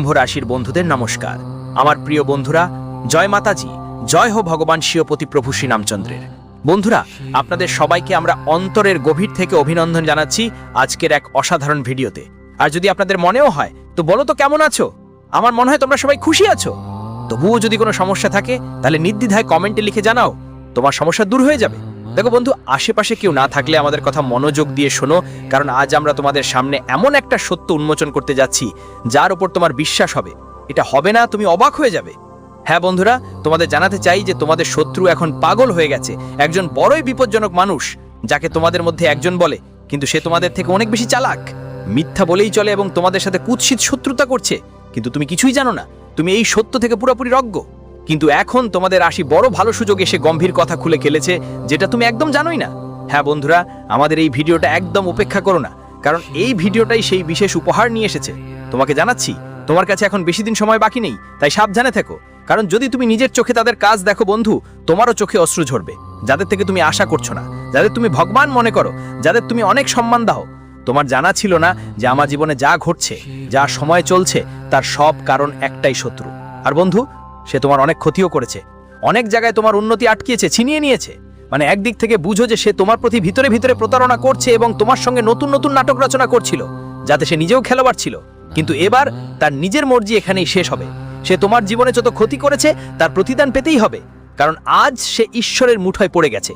কুম্ভ রাশির বন্ধুদের নমস্কার। আমার প্রিয় বন্ধুরা, জয় মাতাজি, জয় হো ভগবান শিবপতি প্রভু শ্রীরামচন্দ্রের। বন্ধুরা, আপনাদের সবাইকে আমরা অন্তরের গভীর থেকে অভিনন্দন জানাচ্ছি আজকের এক অসাধারণ ভিডিওতে। আর যদি আপনাদের মনেও হয় তো বলো তো কেমন আছো? আমার মনে হয় তোমরা সবাই খুশি আছো। তবুও যদি কোনো সমস্যা থাকে তাহলে নির্দ্বিধায় কমেন্টে লিখে জানাও, তোমার সমস্যা দূর হয়ে যাবে। দেখো বন্ধু, আশেপাশে কেউ না থাকলে আমাদের কথা মনোযোগ দিয়ে শোনো, কারণ আজ আমরা তোমাদের সামনে এমন একটা সত্য উন্মোচন করতে যাচ্ছি যার উপর তোমার বিশ্বাস হবে। এটা হবে না, তুমি অবাক হয়ে যাবে। হ্যাঁ বন্ধুরা, তোমাদের জানাতে চাই যে তোমাদের শত্রু এখন পাগল হয়ে গেছে। একজন বড়ই বিপজ্জনক মানুষ যাকে তোমাদের মধ্যে একজন বলে, কিন্তু সে তোমাদের থেকে অনেক বেশি চালাক। মিথ্যা বলেই চলে এবং তোমাদের সাথে কুৎসিত শত্রুতা করছে, কিন্তু তুমি কিছুই জানো না। তুমি এই সত্য থেকে পুরোপুরি অজ্ঞ। কিন্তু এখন তোমাদের আসি বড় ভালো সুযোগ এসে গম্ভীর কথা খুলে খেলেছে, যেটা তুমি একদম জানোই না। হ্যাঁ বন্ধুরা, আমাদের এই ভিডিওটা একদম উপেক্ষা করো না, কারণ এই ভিডিওটাই সেই বিশেষ উপহার নিয়ে এসেছে। তোমাকে জানাচ্ছি, তোমার কাছে এখন বেশি দিন সময় বাকি নেই, তাই সাবধানে থেকো। কারণ যদি তুমি নিজের চোখে তাদের কাজ দেখো বন্ধু, তোমারও চোখে অশ্রু ঝরবে। যাদের থেকে তুমি আশা করছো না, যাদের তুমি ভগবান মনে করো, যাদের তুমি অনেক সম্মান দাও। তোমার জানা ছিল না যে আমার জীবনে যা ঘটছে, যা সময় চলছে, তার সব কারণ একটাই শত্রু। আর বন্ধু, সে তোমার অনেক ক্ষতিও করেছে। অনেক জায়গায় তোমার উন্নতি আটকিয়েছে, ছিনিয়ে নিয়েছে। মানে একদিক থেকে বুঝো যে সে তোমার প্রতি ভিতরে ভিতরে প্রতারণা করছে এবং তোমার সঙ্গে নতুন নতুন নাটক রচনা করছিল, যাতে সে নিজেও খেলোয়াড় ছিল। কিন্তু এবার তার নিজের মর্জি এখানেই শেষ হবে। সে তোমার জীবনে যত ক্ষতি করেছে তার প্রতিদান পেতেই হবে, কারণ আজ সে ঈশ্বরের মুঠোয় পড়ে গেছে।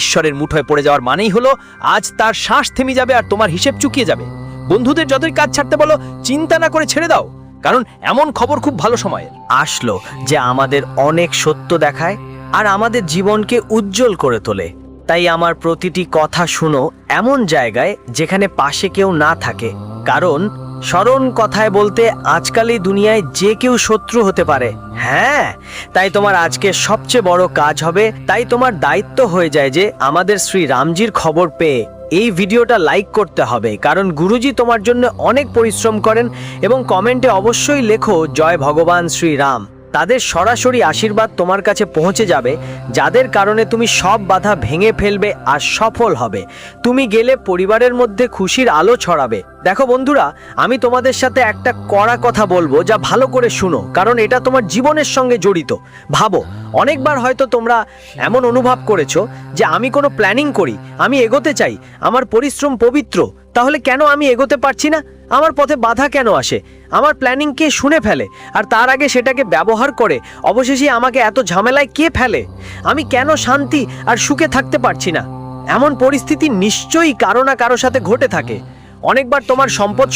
ঈশ্বরের মুঠোয় পড়ে যাওয়ার মানেই হলো আজ তার শ্বাস থেমে যাবে আর তোমার হিসেব চুকিয়ে যাবে। বন্ধুদের যতই কাজ ছাড়তে বলো, চিন্তা না করে ছেড়ে দাও, কারণ এমন খবর খুব ভালো সময়ের আসলো যে আমাদের অনেক সত্য দেখায় আর আমাদের জীবনকে উজ্জ্বল করে তোলে। তাই আমার প্রতিটি কথা শুনো এমন জায়গায় যেখানে পাশে কেউ না থাকে, কারণ স্মরণ কথায় বলতে আজকাল এই দুনিয়ায় যে কেউ শত্রু হতে পারে। হ্যাঁ, তাই তোমার আজকে সবচেয়ে বড় কাজ হবে, তাই তোমার দায়িত্ব হয়ে যায় যে আমাদের শ্রী রামজির খবর পেয়ে এই ভিডিওটা লাইক করতে হবে, কারণ গুরুজি তোমার জন্য অনেক পরিশ্রম করেন। এবং কমেন্টে অবশ্যই লেখো জয় ভগবান শ্রী রাম। তাদের সরাসরি আশীর্বাদ তোমার কাছে পৌঁছে যাবে, যাদের কারণে তুমি সব বাধা ভেঙে ফেলবে আর সফল হবে। তুমি গেলে পরিবারের মধ্যে খুশির আলো ছড়াবে। দেখো বন্ধুরা, আমি তোমাদের সাথে একটা কড়া কথা বলবো, যা ভালো করে শুনো, কারণ এটা তোমার জীবনের সঙ্গে জড়িত। ভাবো, অনেকবার হয়তো তোমরা এমন অনুভব করেছো যে আমি কোনো প্ল্যানিং করি, আমি এগোতে চাই, আমার পরিশ্রম পবিত্র, তাহলে কেন আমি এগোতে পারছি না? আমার পথে বাধা কেন আসে? আমার প্ল্যানিং কে শুনে ফেলে আর তার আগে সেটাকে ব্যবহার করে অবশেষে আমাকে এত ঝামেলায় কে ফেলে? আমি কেন শান্তি আর সুখে থাকতে পারছি না? এমন পরিস্থিতি নিশ্চয়ই কারো না কারো সাথে ঘটে থাকে। অনেকবার তোমার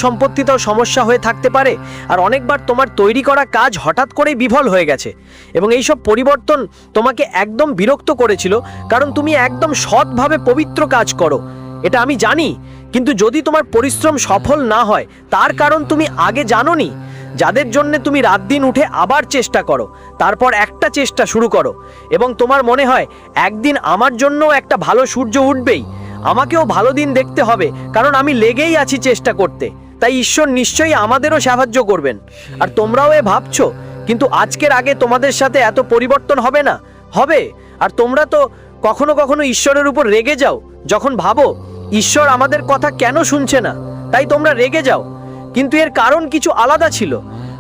সম্পত্তিতেও সমস্যা হয়ে থাকতে পারে, আর অনেকবার তোমার তৈরি করা কাজ হঠাৎ করেই বিফল হয়ে গেছে এবং এইসব পরিবর্তন তোমাকে একদম বিরক্ত করেছিল, কারণ তুমি একদম সৎভাবে পবিত্র কাজ করো, এটা আমি জানি। কিন্তু যদি তোমার পরিশ্রম সফল না হয়, তার কারণ তুমি আগে জানোনি। যাদের জন্য তুমি রাত দিন উঠে আবার চেষ্টা করো, তারপর একটা চেষ্টা শুরু করো এবং তোমার মনে হয় একদিন আমার জন্যও একটা ভালো সূর্য উঠবেই, আমাকেও ভালো দিন দেখতে হবে, কারণ আমি লেগেই আছি চেষ্টা করতে। তাই ঈশ্বর নিশ্চয়ই আমাদেরও সাহায্য করবেন। আর তোমরাও ভাবছো, কিন্তু আজকের আগে তোমাদের সাথে এত পরিবর্তন হবে না? হবে। আর তোমরা তো কখনো কখনো ঈশ্বরের উপর রেগে যাও, যখন ভাবো ঈশ্বর আমাদের কথা কেন শুনছে না, তাই তোমরা রেগে যাও। কিন্তু এর কারণ কিছু আলাদা ছিল।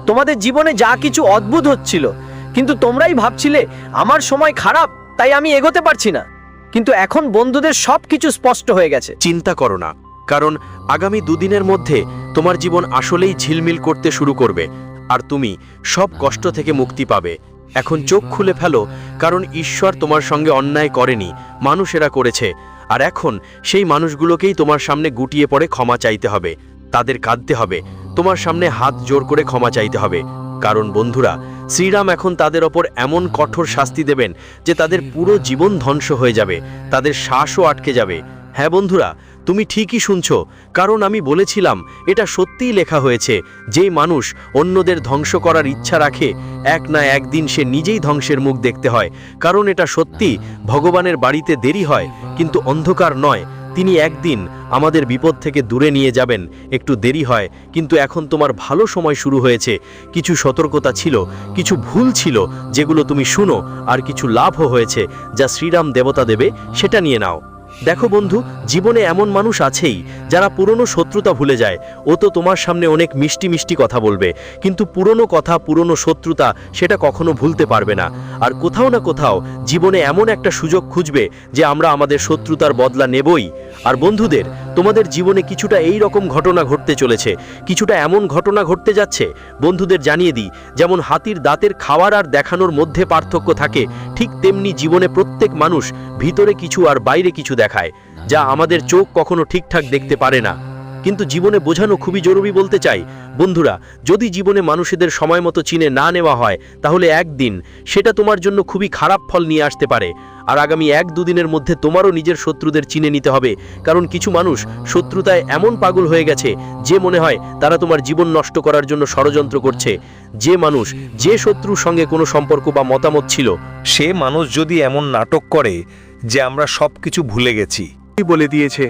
তোমাদের জীবনে যা কিছু অদ্ভুত হচ্ছিল, কিন্তু তোমরাই ভাবছিলে আমার সময় খারাপ, তাই আমি এগোতে পারছি না। কিন্তু এখন বন্ধুদের সব কিছু স্পষ্ট হয়ে গেছে। চিন্তা করো না, কারণ আগামী দুদিনের মধ্যে তোমার জীবন আসলেই ঝিলমিল করতে শুরু করবে আর তুমি সব কষ্ট থেকে মুক্তি পাবে। এখন চোখ খুলে ফেলো, কারণ ঈশ্বর তোমার সঙ্গে অন্যায় করেনি, মানুষেরা করেছে। আর এখন সেই মানুষগুলোকেই তোমার সামনে গুটিয়ে পড়ে ক্ষমা চাইতে হবে, তাদের কাঁদতে হবে, তোমার সামনে হাত জোর করে ক্ষমা চাইতে হবে। কারণ বন্ধুরা, শ্রীরাম এখন তাদের ওপর এমন কঠোর শাস্তি দেবেন যে তাদের পুরো জীবন ধ্বংস হয়ে যাবে, তাদের শ্বাসও আটকে যাবে। হ্যাঁ বন্ধুরা, তুমি ঠিকই শুনছো, কারণ আমি বলেছিলাম এটা সত্যিই লেখা হয়েছে। যেই মানুষ অন্যদের ধ্বংস করার ইচ্ছা রাখে, এক না একদিন সে নিজেই ধ্বংসের মুখ দেখতে হয়। কারণ এটা সত্যি, ভগবানের বাড়িতে দেরি হয় কিন্তু অন্ধকার নয়। তিনি একদিন আমাদের বিপদ থেকে দূরে নিয়ে যাবেন। একটু দেরি হয়, কিন্তু এখন তোমার ভালো সময় শুরু হয়েছে। কিছু সতর্কতা ছিল, কিছু ভুল ছিল যেগুলো তুমি শুনো, আর কিছু লাভও হয়েছে যা শ্রীরাম দেবতা দেবে, সেটা নিয়ে নাও। দেখো বন্ধু, জীবনে এমন মানুষ আছেই যারা পুরনো শত্রুতা ভুলে যায়। ও তো তোমার সামনে অনেক মিষ্টি মিষ্টি কথা বলবে, কিন্তু পুরনো কথা, পুরনো শত্রুতা সেটা কখনো ভুলতে পারবে না। আর কোথাও না কোথাও জীবনে এমন একটা সুযোগ খুঁজবে যে আমরা আমাদের শত্রুতার বদলা নেবই। আর বন্ধুদের, তোমাদের জীবনে কিছুটা এই রকম ঘটনা ঘটতে চলেছে, কিছুটা এমন ঘটনা ঘটতে যাচ্ছে। বন্ধুদের জানিয়ে দিই, যেমন হাতির দাঁতের খাওয়ার আর দেখানোর মধ্যে পার্থক্য থাকে, ঠিক তেমনি জীবনে প্রত্যেক মানুষ ভিতরে কিছু আর বাইরে কিছু দেখায়, যা আমাদের চোখ কখনো ঠিকঠাক দেখতে পারে না। কিন্তু জীবনে বোঝানো খুবই জরুরি বলতে চাই বন্ধুরা, যদি জীবনে মানুষদের সময় মতো চিনে না নেওয়া হয়, তাহলে একদিন সেটা তোমার জন্য খুবই খারাপ ফল নিয়ে আসতে পারে। আর আগামী 1-2 দিনের মধ্যে তোমারও নিজের শত্রুদের চিনে নিতে হবে, কারণ কিছু মানুষ শত্রুতায় এমন পাগল হয়ে গেছে যে মনে হয় তারা তোমার জীবন নষ্ট করার জন্য ষড়যন্ত্র করছে। যে মানুষ, যে শত্রুর সঙ্গে কোনো সম্পর্ক বা মতামত ছিল, সে মানুষ যদি এমন নাটক করে যে আমরা সবকিছু ভুলে গেছি, বলে দিয়েছে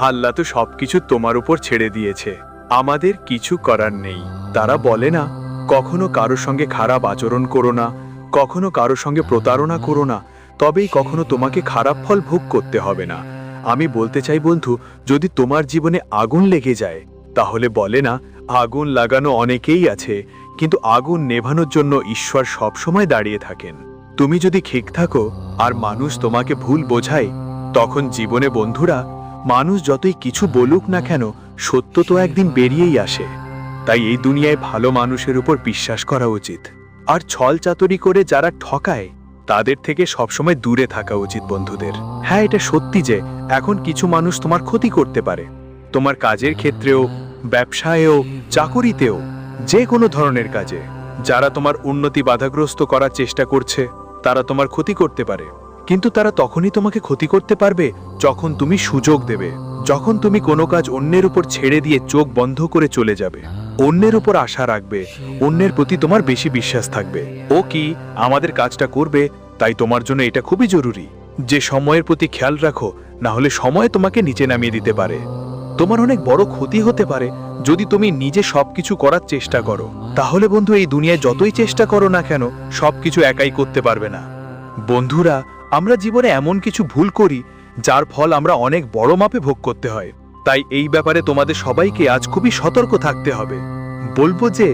আল্লাহ তো সবকিছু তোমার উপর ছেড়ে দিয়েছে, আমাদের কিছু করার নেই। তারা বলে না, কখনো কারোর সঙ্গে খারাপ আচরণ করো না, কখনো কারোর সঙ্গে প্রতারণা করো না, তবেই কখনো তোমাকে খারাপ ফল ভোগ করতে হবে না। আমি বলতে চাই বন্ধু, যদি তোমার জীবনে আগুন লেগে যায়, তাহলে বলে না, আগুন লাগানো অনেকেই আছে, কিন্তু আগুন নেভানোর জন্য ঈশ্বর সবসময় দাঁড়িয়ে থাকেন। তুমি যদি ঠিক থাকো আর মানুষ তোমাকে ভুল বোঝায়, তখন জীবনে বন্ধুরা, মানুষ যতই কিছু বলুক না কেন, সত্য তো একদিন বেরিয়েই আসে। তাই এই দুনিয়ায় ভালো মানুষের উপর বিশ্বাস করা উচিত। আর ছল চাতুরি করে যারা ঠকায়, তাদের থেকে সবসময় দূরে থাকা উচিত বন্ধুদের। হ্যাঁ, এটা সত্যি যে এখন কিছু মানুষ তোমার ক্ষতি করতে পারে, তোমার কাজের ক্ষেত্রেও, ব্যবসায়েও, চাকুরিতেও, যে কোনো ধরনের কাজে। যারা তোমার উন্নতি বাধাগ্রস্ত করার চেষ্টা করছে, তারা তোমার ক্ষতি করতে পারে, কিন্তু তারা তখনই তোমাকে ক্ষতি করতে পারবে যখন তুমি সুযোগ দেবে, যখন তুমি কোনো কাজ অন্যের উপর ছেড়ে দিয়ে চোখ বন্ধ করে চলে যাবে, অন্যের উপর আশা রাখবে, অন্যের প্রতি তোমার বেশি বিশ্বাস থাকবে। ও কি আমাদের কাজটা করবে, তাই তোমার জন্য এটা খুবই জরুরি যে সময়ের প্রতি খেয়াল রাখো, না হলে সময় তোমাকে নিচে নামিয়ে দিতে পারে। তোমার অনেক বড় ক্ষতি হতে পারে যদি তুমি নিজে সবকিছু করার চেষ্টা করো। তাহলে বন্ধু, এই দুনিয়ায় যতই চেষ্টা করো না কেন, সবকিছু একাই করতে পারবে না। বন্ধুরা, আমরা জীবনে এমন কিছু ভুল করি যার ফল আমরা অনেক বড় মাপে ভোগ করতে হয়। তাই এই ব্যাপারে তোমাদের সবাইকে আজ খুবই সতর্ক থাকতে হবে। বলবো যে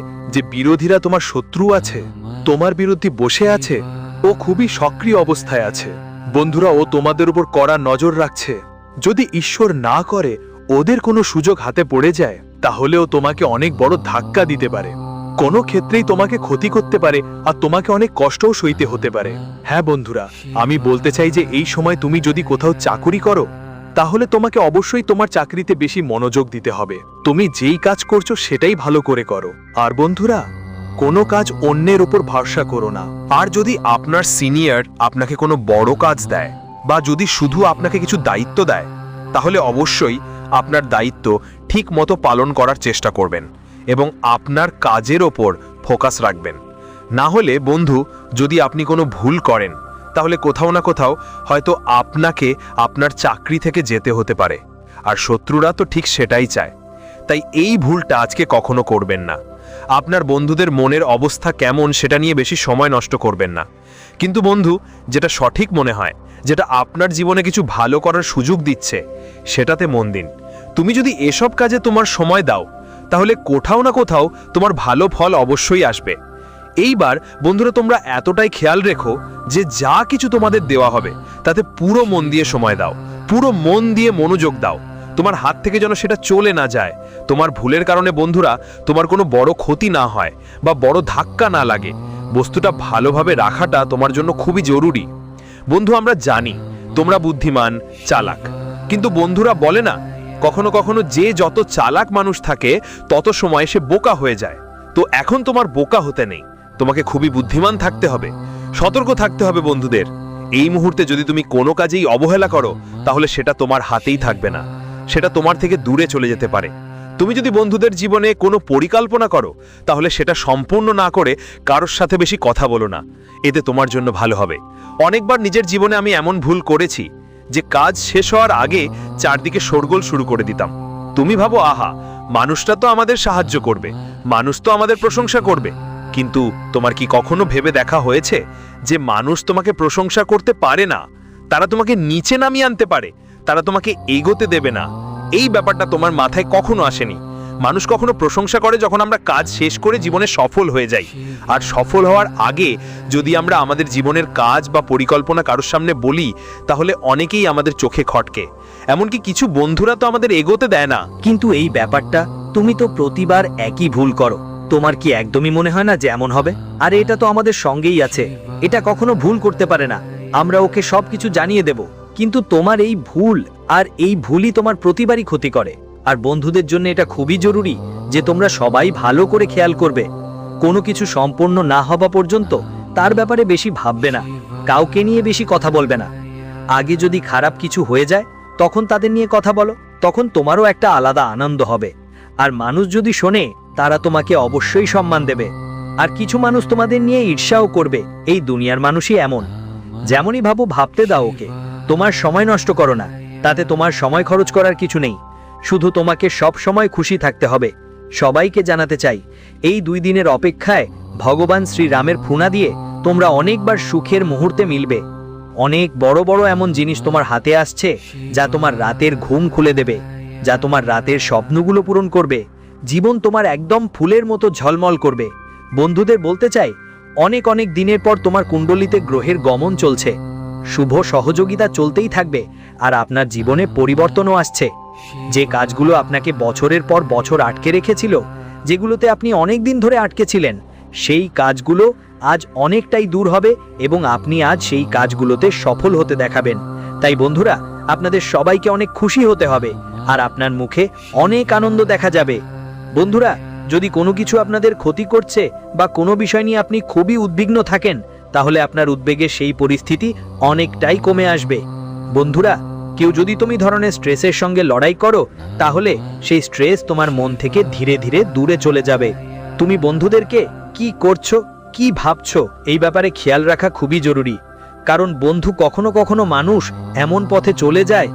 বিরোধীরা তোমার শত্রু আছে, তোমার বিরুদ্ধে বসে আছে, ও খুবই সক্রিয় অবস্থায় আছে। বন্ধুরা, ও তোমাদের উপর কড়া নজর রাখছে। যদি ঈশ্বর না করে ওদের কোনো সুযোগ হাতে পড়ে যায়, তাহলেও তোমাকে অনেক বড় ধাক্কা দিতে পারে, কোনো ক্ষেত্রেই তোমাকে ক্ষতি করতে পারে, আর তোমাকে অনেক কষ্টও সইতে হতে পারে। হ্যাঁ বন্ধুরা, আমি বলতে চাই যে এই সময় তুমি যদি কোথাও চাকুরি করো, তাহলে তোমাকে অবশ্যই তোমার চাকরিতে বেশি মনোযোগ দিতে হবে। তুমি যেই কাজ করছো সেটাই ভালো করে করো। আর বন্ধুরা, কোনো কাজ অন্যের উপর ভরসা করো না। আর যদি আপনার সিনিয়র আপনাকে কোনো বড় কাজ দেয়, বা যদি শুধু আপনাকে কিছু দায়িত্ব দেয়, তাহলে অবশ্যই আপনার দায়িত্ব ঠিক মতো পালন করার চেষ্টা করবেন এবং আপনার কাজের ওপর ফোকাস রাখবেন। না হলে বন্ধু, যদি আপনি কোনো ভুল করেন, তাহলে কোথাও না কোথাও হয়তো আপনাকে আপনার চাকরি থেকে যেতে হতে পারে। আর শত্রুরা তো ঠিক সেটাই চায়। তাই এই ভুলটা আজকে কখনো করবেন না। আপনার বন্ধুদের মনের অবস্থা কেমন সেটা নিয়ে বেশি সময় নষ্ট করবেন না। কিন্তু বন্ধু, যেটা সঠিক মনে হয়, যেটা আপনার জীবনে কিছু ভালো করার সুযোগ দিচ্ছে, সেটাতে মন দিন। তুমি যদি এসব কাজে তোমার সময় দাও, তাহলে কোথাও না কোথাও তোমার ভালো ফল অবশ্যই আসবে। এইবার বন্ধুরা, তোমরা এতটাই খেয়াল রেখো যে যা কিছু তোমাদের দেওয়া হবে তাতে পুরো মন দিয়ে সময় দাও, পুরো মন দিয়ে মনোযোগ দাও। তোমার হাত থেকে যেন সেটা চলে না যায়। তোমার ভুলের কারণে বন্ধুরা তোমার কোনো বড় ক্ষতি না হয় বা বড় ধাক্কা না লাগে। বস্তুটা ভালোভাবে রাখাটা তোমার জন্য খুবই জরুরি। বন্ধু, আমরা জানি তোমরা বুদ্ধিমান, চালাক, কিন্তু বন্ধুরা বলে না, কখনো কখনো যে যত চালাক মানুষ থাকে তত সময় সে বোকা হয়ে যায়। তো এখন তোমার বোকা হতে নেই, তোমাকে খুবই বুদ্ধিমান থাকতে হবে, সতর্ক থাকতে হবে। বন্ধুদের, এই মুহূর্তে যদি তুমি কোনো কাজেই অবহেলা করো, তাহলে সেটা তোমার হাতেই থাকবে না, সেটা তোমার থেকে দূরে চলে যেতে পারে। তুমি যদি বন্ধুদের জীবনে কোনো পরিকল্পনা করো, তাহলে সেটা সম্পূর্ণ না করে কারোর সাথে বেশি কথা বলো না, এতে তোমার জন্য ভালো হবে। অনেকবার নিজের জীবনে আমি এমন ভুল করেছি যে কাজ শেষ হওয়ার আগে চারদিকে শোরগোল শুরু করে দিতাম। তুমি ভাবো, আহা, মানুষটা তো আমাদের সাহায্য করবে, মানুষ তো আমাদের প্রশংসা করবে, কিন্তু তোমার কি কখনো ভেবে দেখা হয়েছে যে মানুষ তোমাকে প্রশংসা করতে পারে না, তারা তোমাকে নিচে নামিয়ে আনতে পারে। তারা তোমাকে এগোতে দেবে না। এই ব্যাপারটা তোমার মাথায় কখনো আসেনি। মানুষ কখনো প্রশংসা করে যখন আমরা কাজ শেষ করে জীবনে সফল হয়ে যাই, আর সফল হওয়ার আগে যদি আমরা আমাদের জীবনের কাজ বা পরিকল্পনা কারোর সামনে বলি, তাহলে অনেকেই আমাদের চোখে খটকে। এমনকি কিছু বন্ধুরা তো আমাদের এগোতে দেয় না। কিন্তু এই ব্যাপারটা, তুমি তো প্রতিবার একই ভুল করো। তোমার কি একদমই মনে হয় না যে এমন হবে? আরে এটা তো আমাদের সঙ্গেই আছে, এটা কখনো ভুল করতে পারে না। আমরা ওকে সবকিছু জানিয়ে দেব, কিন্তু তোমার এই ভুল আর এই ভুলই তোমার প্রতিবারই ক্ষতি করে। আর বন্ধুদের জন্য এটা খুবই জরুরি যে তোমরা সবাই ভালো করে খেয়াল করবে। কোনো কিছু সম্পূর্ণ না হওয়া পর্যন্ত তার ব্যাপারে বেশি ভাববে না, কাউকে নিয়ে বেশি কথা বলবে না। আগে যদি খারাপ কিছু হয়ে যায় তখন তাদের নিয়ে কথা বলো, তখন তোমারও একটা আলাদা আনন্দ হবে। আর মানুষ যদি শোনে, তারা তোমাকে অবশ্যই সম্মান দেবে। আর কিছু মানুষ তোমাদের নিয়ে ঈর্ষাও করবে। এই দুনিয়ার মানুষই এমন। যেমনই ভাবো ভাবতে দাও ওকে, তোমার সময় নষ্ট করো না, তাতে তোমার সময় খরচ করার কিছু নেই। শুধু তোমাকে সব সময় খুশি থাকতে হবে। সবাইকে জানাতে চাই, এই 2 দিনের অপেক্ষায় ভগবান শ্রীরামের ফুনা দিয়ে তোমরা অনেকবার সুখের মুহূর্তে মিলবে। অনেক বড় বড় এমন জিনিস তোমার হাতে আসছে যা তোমার রাতের ঘুম খুলে দেবে, যা তোমার রাতের স্বপ্নগুলো পূরণ করবে। জীবন তোমার একদম ফুলের মতো ঝলমল করবে। বন্ধুদের বলতে চাই, অনেক অনেক দিনের পর তোমার কুণ্ডলিতে গ্রহের গমন চলছে। শুভ সহযোগিতা চলতেই থাকবে, আর আপনার জীবনে পরিবর্তনও আসছে। যে কাজগুলো আপনাকে বছরের পর বছর আটকে রেখেছিল, যেগুলোতে আপনি অনেক দিন ধরে আটকে ছিলেন, সেই কাজগুলো আজ অনেকটাই দূর হবে এবং আপনি আজ সেই কাজগুলোতে সফল হতে দেখাবেন। তাই বন্ধুরা, আপনাদের সবাইকে অনেক খুশি হতে হবে, আর আপনার মুখে অনেক আনন্দ দেখা যাবে। বন্ধুরা, যদি কোনো কিছু আপনাদের ক্ষতি করছে বা কোনো বিষয় নিয়ে আপনি খুবই উদ্বিগ্ন থাকেন, তাহলে আপনার উদ্বেগের সেই পরিস্থিতি অনেকটাই কমে আসবে। বন্ধুরা, কেউ যদি তুমি ধরনের স্ট্রেসের সঙ্গে লড়াই করো, তাহলে সেই স্ট্রেস তোমার মন থেকে ধীরে ধীরে দূরে চলে যাবে। তুমি বন্ধুদেরকে কি করছো, কি ভাবছো, এই ব্যাপারে খেয়াল রাখা খুবই জরুরি। কারণ বন্ধু, কখনো কখনো মানুষ এমন পথে চলে যায়